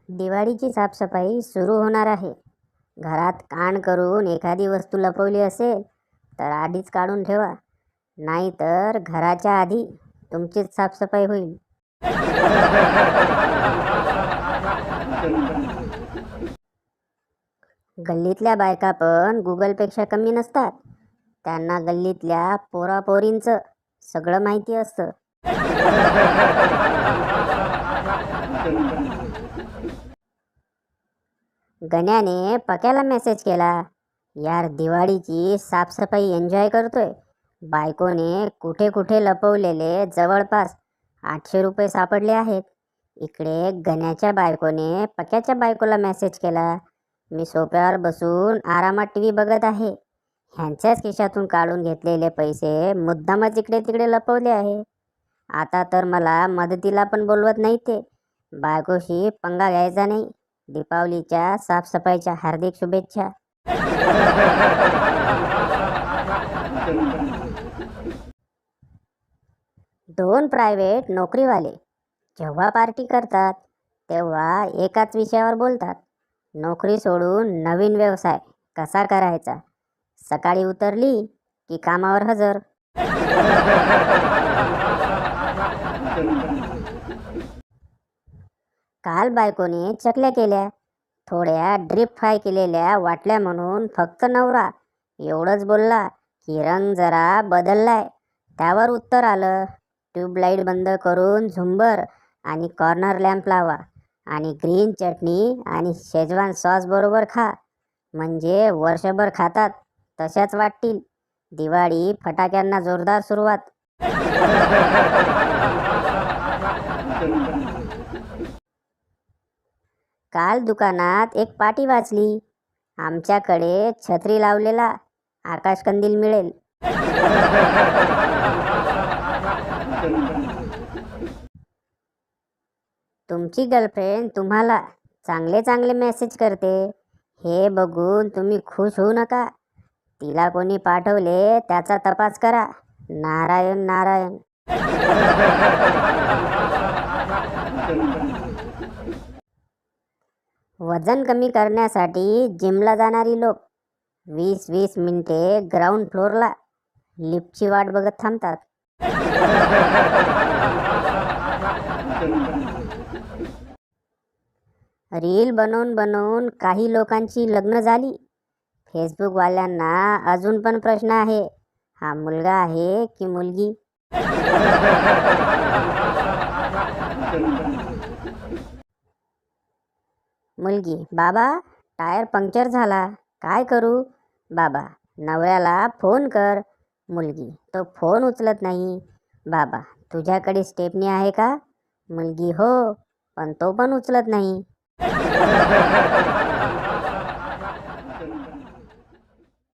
दिवाळीची साफसफाई सुरू होणार आहे. घरात कान करून एखादी वस्तू लपवली असेल तर आधीच काढून ठेवा, नाहीतर घराच्या आधी तुमचीच साफसफाई होईल. गल्लीतल्या बायका पण गुगलपेक्षा कमी नसतात. त्यांना गल्लीतल्या पोरापोरींचं सगळं माहिती असतं. गण्याने पक्याला मेसेज केला, यार दिवाळीची साफसफाई एन्जॉय करतोय. बायकोने कुठे कुठे लपवलेले जवळपास 800 रुपये सापडले आहेत. इकडे गण्याच्या बायकोने पक्याच्या बायकोला मेसेज केला, मी सोफ्यावर बसून आरामात टी व्ही बघत आहे. ह्यांच्याच खिशातून काढून घेतलेले पैसे मुद्दामच इकडे तिकडे लपवले आहे. आता तर मला मदतीला पण बोलवत नाही ते. बायकोशी पंगा घ्यायचा नाही. दीपावलीच्या साफसफाईच्या हार्दिक शुभेच्छा. दोन प्रायव्हेट नोकरीवाले जेव्हा पार्टी करतात तेव्हा एकाच विषयावर बोलतात. नोकरी सोडून नवीन व्यवसाय कसा करायचा. सकाळी उतरली की कामावर हजर. काल बायकोने चकल्या केल्या, थोड्या ड्रीप फ्राय केलेल्या वाटल्या म्हणून फक्त नवरा एवढंच बोलला की रंग जरा बदललाय. त्यावर उत्तर आलं, ट्यूबलाईट बंद करून झुंबर आणि कॉर्नर लॅम्प लावा आणि ग्रीन चटणी आणि शेजवान सॉस बरोबर खा, म्हणजे वर्षभर खातात तशाच वाटतील. दिवाळी फटाक्यांना जोरदार सुरुवात. काल दुकानात एक पाटी वाचली, आमच्याकडे छत्री लावलेला आकाशकंदील मिळेल. तुमची गर्लफ्रेंड तुम्हाला चांगले चांगले मेसेज करते, हे बघून तुम्ही खुश होऊ नका. तिला कोणी पाठवले त्याचा तपास करा. नारायण नारायण. वजन कमी करण्यासाठी जिमला जाणारी लोक 20-20 मिनिटे ग्राउंड फ्लोअरला लिफ्टची वाट बघत थांबतात. रील बनवून बनवून काही लोकांची लग्न झाली. फेसबुकवाल्यांना अजून पण प्रश्न आहे, हा मुलगा आहे की मुलगी. मुलगी, बाबा टायर पंक्चर झाला, काय करू. बाबा, नवऱ्याला फोन कर. मुलगी, तो फोन उचलत नाही. बाबा, तुझ्याकडे स्टेपनी आहे का. मुलगी, हो, पण तो पण उचलत नाही.